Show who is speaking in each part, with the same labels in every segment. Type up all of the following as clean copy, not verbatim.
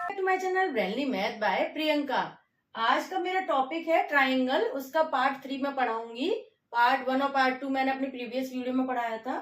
Speaker 1: To my channel brainly math by Priyanka. आज का मेरा टॉपिक है ट्राइंगल। उसका पार्ट 3 में पढ़ाऊंगी। पार्ट 1 और पार्ट 2 मैंने अपनी प्रीवियस वीडियो में पढ़ाया था।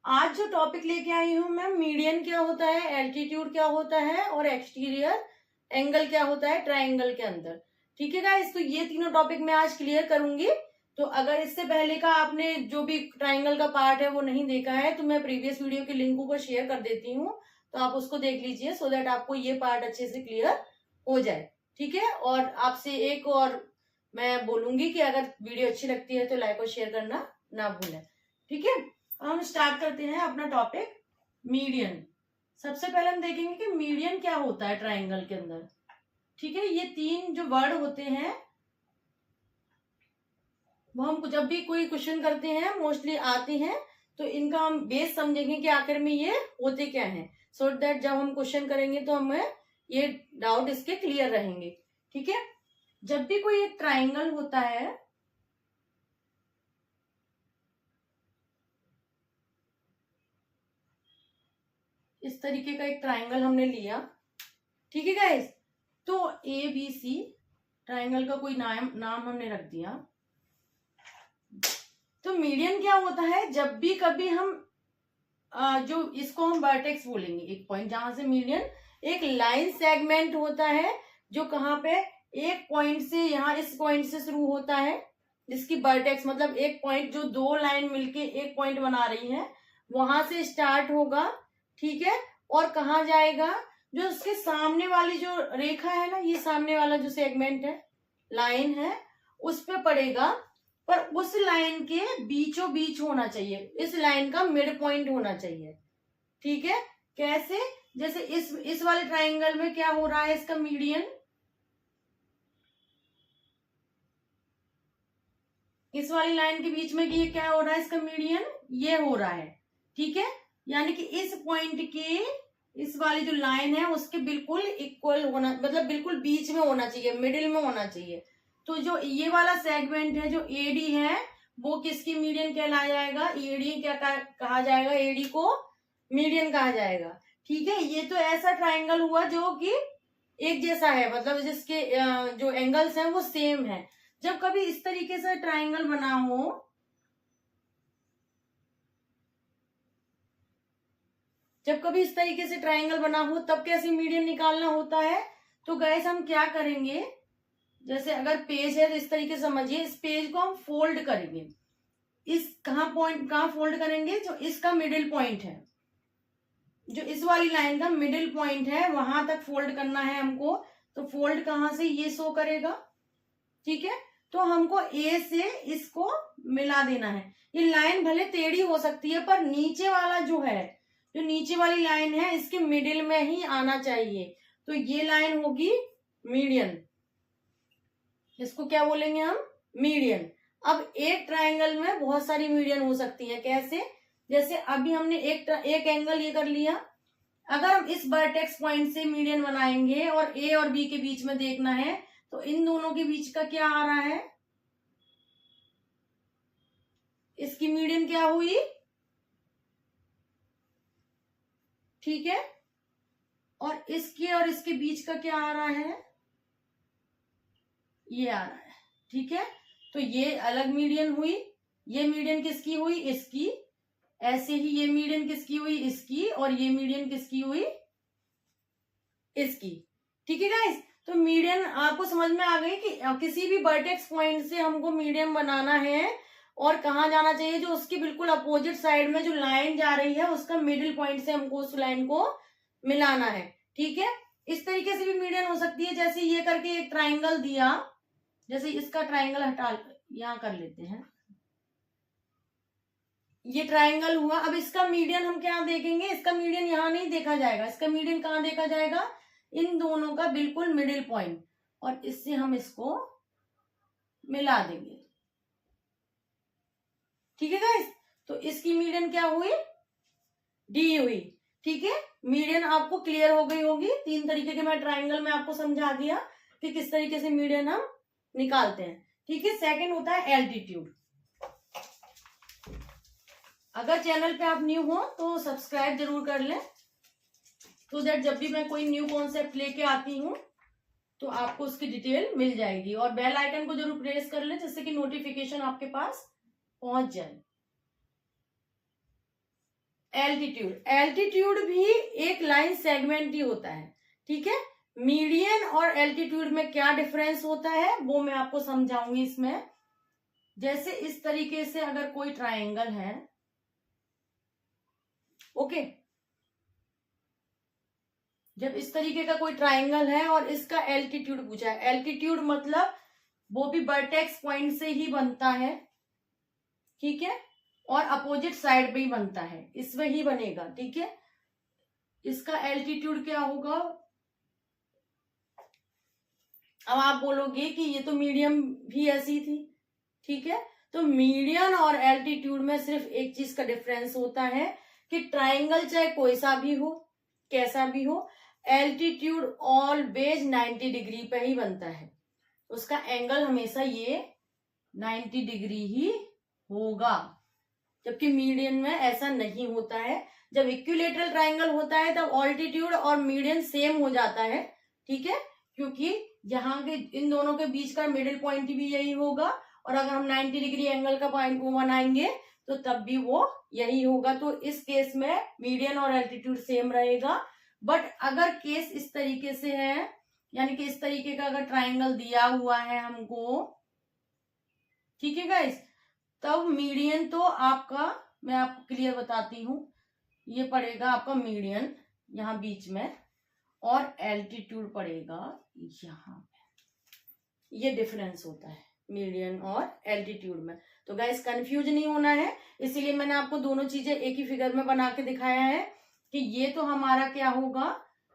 Speaker 1: आज जो टॉपिक लेके आई हूँ मैं, मीडियन क्या होता है, एल्टीट्यूड क्या होता है और एक्सटीरियर एंगल क्या होता है ट्राइंगल के अंदर। ठीक है गाइस, तो ये तीनों टॉपिक मैं आज क्लियर करूंगी। तो अगर इससे पहले का आपने जो भी ट्राइंगल का पार्ट है वो नहीं देखा है तो मैं प्रीवियस वीडियो के लिंक को शेयर कर देती हूँ, तो आप उसको देख लीजिए सो दैट आपको ये पार्ट अच्छे से क्लियर हो जाए। ठीक है, और आपसे एक और मैं बोलूंगी कि अगर वीडियो अच्छी लगती है तो लाइक और शेयर करना ना भूलें। ठीक है, हम स्टार्ट करते हैं अपना टॉपिक मीडियन। सबसे पहले हम देखेंगे कि मीडियन क्या होता है ट्राइंगल के अंदर। ठीक है, ये तीन जो वर्ड होते हैं वो हम जब भी कोई क्वेश्चन करते हैं मोस्टली आते हैं, तो इनका हम बेस समझेंगे कि आखिर में ये होते क्या हैं, सो दैट जब हम क्वेश्चन करेंगे तो हमें ये डाउट इसके क्लियर रहेंगे। ठीक है, जब भी कोई एक ट्राइंगल होता है, इस तरीके का एक ट्राइंगल हमने लिया। ठीक है गाइस, तो ABC ट्राइंगल का कोई नाम हमने रख दिया। तो मीडियन क्या होता है, जब भी कभी हम जो इसको हम वर्टेक्स बोलेंगे, एक पॉइंट जहां से मीडियन एक लाइन सेगमेंट होता है जो कहाँ पे एक पॉइंट से, यहाँ इस पॉइंट से शुरू होता है, जिसकी वर्टेक्स मतलब एक पॉइंट जो दो लाइन मिलके एक पॉइंट बना रही है, वहां से स्टार्ट होगा। ठीक है, और कहाँ जाएगा, जो उसके सामने वाली जो रेखा है ना, ये सामने वाला जो सेगमेंट है, लाइन है, उस पे पड़ेगा। पर उस लाइन के बीचों बीच होना चाहिए, इस लाइन का मिड पॉइंट होना चाहिए। ठीक है, कैसे, जैसे इस वाले ट्राइंगल में क्या हो रहा है, इसका मीडियन इस वाली लाइन के बीच में, ये क्या हो रहा है, इसका मीडियन ये हो रहा है। ठीक है, यानी कि इस पॉइंट के इस वाली जो लाइन है उसके बिल्कुल इक्वल होना, मतलब बिल्कुल बीच में होना चाहिए, मिडिल में होना चाहिए। तो जो ये वाला सेगमेंट है जो AD है, वो किसकी मीडियन कहलाया जाएगा, AD क्या कहा जाएगा, AD को मीडियन कहा जाएगा। ठीक है, ये तो ऐसा ट्राइंगल हुआ जो कि एक जैसा है, मतलब जिसके जो एंगल्स हैं वो सेम है। जब कभी इस तरीके से ट्राइंगल बना हो, जब कभी इस तरीके से ट्राइंगल बना हो तब कैसे मीडियन निकालना होता है। तो गाइस हम क्या करेंगे, जैसे अगर पेज है तो इस तरीके से समझिए, इस पेज को हम फोल्ड करेंगे। इस कहाँ फोल्ड करेंगे, जो इसका मिडिल पॉइंट है, जो इस वाली लाइन का मिडिल पॉइंट है, वहां तक फोल्ड करना है हमको। तो फोल्ड कहाँ से, ये शो करेगा। ठीक है, तो हमको A से इसको मिला देना है। ये लाइन भले टेढ़ी हो सकती है पर नीचे वाला जो है, जो नीचे वाली लाइन है, इसके मिडिल में ही आना चाहिए। तो ये लाइन होगी मीडियन, इसको क्या बोलेंगे हम, मीडियन। अब एक ट्राइंगल में बहुत सारी मीडियन हो सकती है, कैसे, जैसे अभी हमने एक एंगल ये कर लिया। अगर हम इस वर्टेक्स पॉइंट से मीडियन बनाएंगे और A और B के बीच में देखना है, तो इन दोनों के बीच का क्या आ रहा है, इसकी मीडियन क्या हुई। ठीक है, और इसके बीच का क्या आ रहा है, ये आ रहा है। ठीक है, तो ये अलग मीडियन हुई, ये मीडियन किसकी हुई, इसकी। ऐसे ही ये मीडियन किसकी हुई, इसकी, और ये मीडियन किसकी हुई, इसकी। ठीक है गाइस, तो मीडियन आपको समझ में आ गई कि किसी भी वर्टेक्स पॉइंट से हमको मीडियन बनाना है और कहाँ जाना चाहिए, जो उसकी बिल्कुल अपोजिट साइड में जो लाइन जा रही है उसका मिडिल पॉइंट से हमको उस लाइन को मिलाना है। ठीक है, इस तरीके से भी मीडियन हो सकती है। जैसे ये करके एक ट्राइंगल दिया, जैसे इसका ट्राइंगल हटा यहां कर लेते हैं, ये ट्राइंगल हुआ। अब इसका मीडियन हम क्या देखेंगे, इसका मीडियन यहां नहीं देखा जाएगा, इसका मीडियन कहाँ देखा जाएगा, इन दोनों का बिल्कुल मिडिल पॉइंट, और इससे हम इसको मिला देंगे। ठीक है गाइस, तो इसकी मीडियन क्या हुई, D हुई। ठीक है, मीडियन आपको क्लियर हो गई होगी। तीन तरीके के मैं ट्राइंगल में आपको समझा दिया कि किस तरीके से मीडियन हम निकालते हैं। ठीक है, सेकंड होता है एल्टीट्यूड। अगर चैनल पे आप न्यू हो तो सब्सक्राइब जरूर कर लें। so दैट जब भी मैं कोई न्यू कॉन्सेप्ट लेके आती हूँ तो आपको उसकी डिटेल मिल जाएगी। और बेल आइकन को जरूर प्रेस कर ले जिससे कि नोटिफिकेशन आपके पास पहुंच जाए। एल्टीट्यूड, एल्टीट्यूड भी एक लाइन सेगमेंट ही होता है, ठीक है। मीडियन और एल्टीट्यूड में क्या डिफरेंस होता है वो मैं आपको समझाऊंगी इसमें। जैसे इस तरीके से अगर कोई ट्रायंगल है, ओके, जब इस तरीके का कोई ट्रायंगल है और इसका एल्टीट्यूड पूछा है, एल्टीट्यूड मतलब वो भी वर्टेक्स पॉइंट से ही बनता है, ठीक है, और अपोजिट साइड पे ही बनता है, इसमें ही बनेगा, ठीक है। इसका एल्टीट्यूड क्या होगा? अब आप बोलोगे कि ये तो मीडियम भी ऐसी थी, ठीक है। तो मीडियन और एल्टीट्यूड में सिर्फ एक चीज का डिफरेंस होता है कि ट्राइंगल चाहे कोई सा भी हो, कैसा भी हो, एल्टीट्यूड ऑलवेज 90 डिग्री पे ही बनता है, उसका एंगल हमेशा ये 90 डिग्री ही होगा। जबकि मीडियन में ऐसा नहीं होता है। जब इक्विलेटरल ट्राइंगल होता है तब ऑल्टीट्यूड और मीडियन सेम हो जाता है, ठीक है, क्योंकि यहाँ के इन दोनों के बीच का मिडिल पॉइंट भी यही होगा, और अगर हम 90 डिग्री एंगल का पॉइंट वो बनाएंगे तो तब भी वो यही होगा। तो इस केस में मीडियन और एल्टीट्यूड सेम रहेगा। बट अगर केस इस तरीके से है, यानी कि इस तरीके का अगर ट्राइंगल दिया हुआ है हमको, ठीक है गाइस, तब मीडियन तो आपका, मैं आपको क्लियर बताती हूं, ये पड़ेगा आपका मीडियन यहाँ बीच में, और एल्टीट्यूड पड़ेगा यहाँ पे। ये डिफरेंस होता है मीडियन और एल्टीट्यूड में। तो गाइस कंफ्यूज नहीं होना है, इसीलिए मैंने आपको दोनों चीजें एक ही फिगर में बना के दिखाया है कि ये तो हमारा क्या होगा,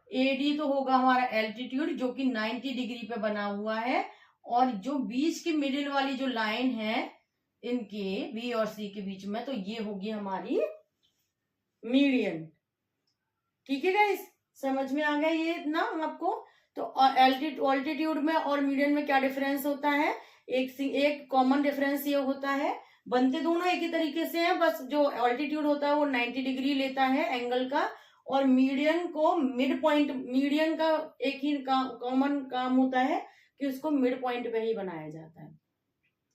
Speaker 1: एडी तो होगा हमारा एल्टीट्यूड जो कि 90 डिग्री पे बना हुआ है, और जो बीच की मिडिल वाली जो लाइन है इनके बी और सी के बीच में, तो ये होगी हमारी मीडियन। ठीक है गाइस, समझ में आ गया ये इतना आपको। तो ऑल्टीट्यूड में और मीडियन में क्या डिफरेंस होता है, एक कॉमन डिफरेंस ये होता है, बनते दोनों एक ही तरीके से हैं, बस जो ऑल्टीट्यूड होता है वो 90 डिग्री लेता है एंगल का, और मीडियन को मिड पॉइंट, मीडियन का एक ही कॉमन काम होता है कि उसको मिड पॉइंट पे ही बनाया जाता है।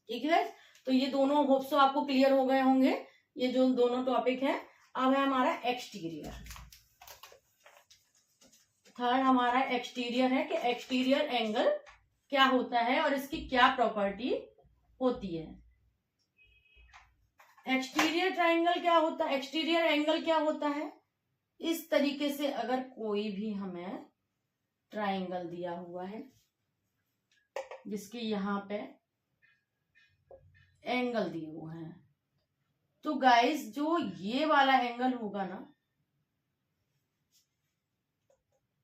Speaker 1: ठीक है, तो ये दोनों होप्स तो आपको क्लियर हो गए होंगे, ये जो दोनों टॉपिक है। अब है हमारा एक्सटीरियर। थर्ड हमारा एक्सटीरियर है कि एक्सटीरियर एंगल क्या होता है और इसकी क्या प्रॉपर्टी होती है। एक्सटीरियर ट्राइंगल क्या होता है, एक्सटीरियर एंगल क्या होता है, इस तरीके से अगर कोई भी हमें ट्राइंगल दिया हुआ है जिसके यहाँ पे एंगल दिए हुए हैं, तो गाइस जो ये वाला एंगल होगा ना,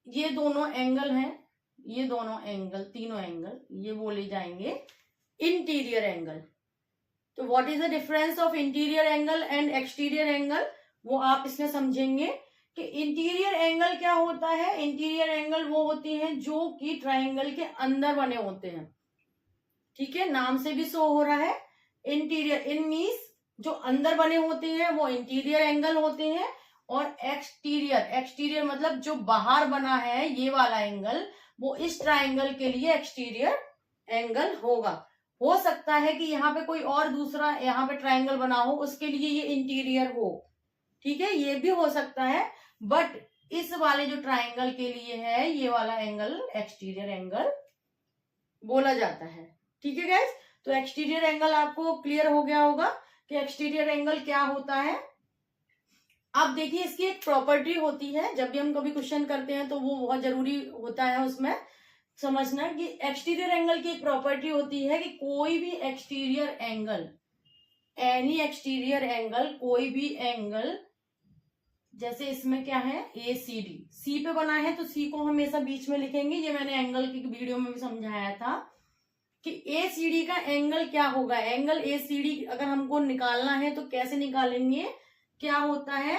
Speaker 1: ये दोनों एंगल हैं, ये दोनों एंगल, तीनों एंगल, ये बोले जाएंगे इंटीरियर एंगल। तो what is the difference of interior angle and exterior angle, वो आप इसमें समझेंगे कि इंटीरियर एंगल क्या होता है। इंटीरियर एंगल वो होते हैं जो कि ट्राइंगल के अंदर बने होते हैं, ठीक है, नाम से भी शो हो रहा है इंटीरियर, इन मीन्स जो अंदर बने होते हैं वो इंटीरियर एंगल होते हैं, और एक्सटीरियर, एक्सटीरियर मतलब जो बाहर बना है ये वाला एंगल, वो इस ट्राइंगल के लिए एक्सटीरियर एंगल होगा। हो सकता है कि यहाँ पे कोई और दूसरा यहाँ पे ट्राइंगल बना हो, उसके लिए ये इंटीरियर हो, ठीक है, ये भी हो सकता है, बट इस वाले जो ट्राइंगल के लिए है ये वाला एंगल एक्सटीरियर एंगल बोला जाता है। ठीक है गाइस, तो एक्सटीरियर एंगल आपको क्लियर हो गया होगा कि एक्सटीरियर एंगल क्या होता है। अब देखिए इसकी एक प्रॉपर्टी होती है, जब भी हम कभी क्वेश्चन करते हैं तो वो बहुत जरूरी होता है उसमें समझना कि एक्सटीरियर एंगल की एक प्रॉपर्टी होती है कि कोई भी exterior angle, any exterior angle, कोई भी एंगल, जैसे इसमें क्या है ए सी डी, सी पे बना है तो सी को हमेशा बीच में लिखेंगे, ये मैंने एंगल की वीडियो में भी समझाया था कि ए सी डी का एंगल क्या होगा। एंगल ए सी डी अगर हमको निकालना है तो कैसे निकालेंगे, क्या होता है,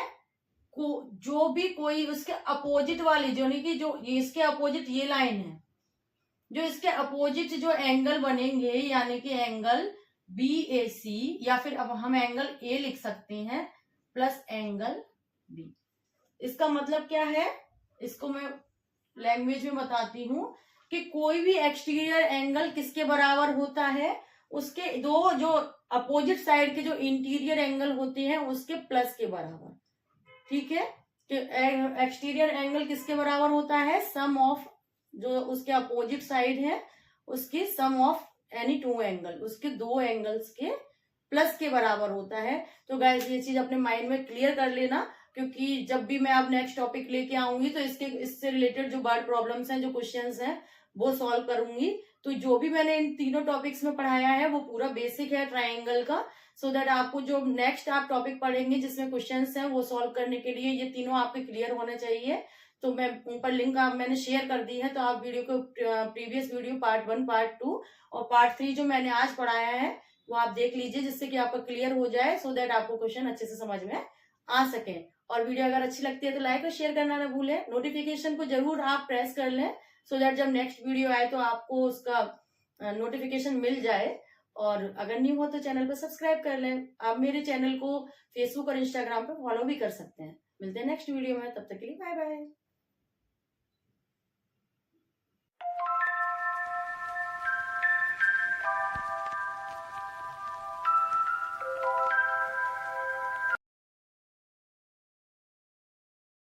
Speaker 1: जो भी कोई उसके अपोजिट वाली, जो नहीं कि जो इसके अपोजिट ये लाइन है, जो इसके अपोजिट जो एंगल बनेंगे, यानी कि एंगल बी ए सी, या फिर अब हम एंगल ए लिख सकते हैं प्लस एंगल बी। इसका मतलब क्या है, इसको मैं लैंग्वेज में बताती हूँ कि कोई भी एक्सटीरियर एंगल किसके बराबर होता है, उसके दो जो अपोजिट साइड के जो इंटीरियर एंगल होते हैं उसके प्लस के बराबर। ठीक है, तो एक्सटीरियर एंगल किसके बराबर होता है, सम ऑफ जो उसके अपोजिट साइड है उसकी सम ऑफ एनी टू एंगल, उसके दो एंगल्स के प्लस के बराबर होता है। तो गाइस ये चीज अपने माइंड में क्लियर कर लेना, क्योंकि जब भी मैं अब नेक्स्ट टॉपिक लेके आऊंगी तो इससे रिलेटेड जो वर्ड प्रॉब्लम्स हैं, जो क्वेश्चंस हैं वो सॉल्व करूंगी। तो जो भी मैंने इन तीनों टॉपिक्स में पढ़ाया है वो पूरा बेसिक है ट्राइंगल का, सो दैट आपको जो नेक्स्ट आप टॉपिक पढ़ेंगे जिसमें क्वेश्चंस हैं वो सॉल्व करने के लिए ये तीनों आपके क्लियर होने चाहिए। तो मैं ऊपर लिंक मैंने शेयर कर दी है, तो आप वीडियो को प्रीवियस वीडियो पार्ट 1, पार्ट 2 और पार्ट 3 जो मैंने आज पढ़ाया है वो आप देख लीजिए, जिससे कि आपका क्लियर हो जाए, सो दैट आपको क्वेश्चन अच्छे से समझ में आ सके। और वीडियो अगर अच्छी लगती है तो लाइक और शेयर करना ना भूलें, नोटिफिकेशन को जरूर आप प्रेस कर लें, सो दैट जब नेक्स्ट वीडियो आए तो आपको उसका नोटिफिकेशन मिल जाए। और अगर न्यू हो तो चैनल को सब्सक्राइब कर लें। आप मेरे चैनल को फेसबुक और इंस्टाग्राम पे फॉलो भी कर सकते हैं। मिलते हैं नेक्स्ट वीडियो में, तब तक के लिए बाय बाय।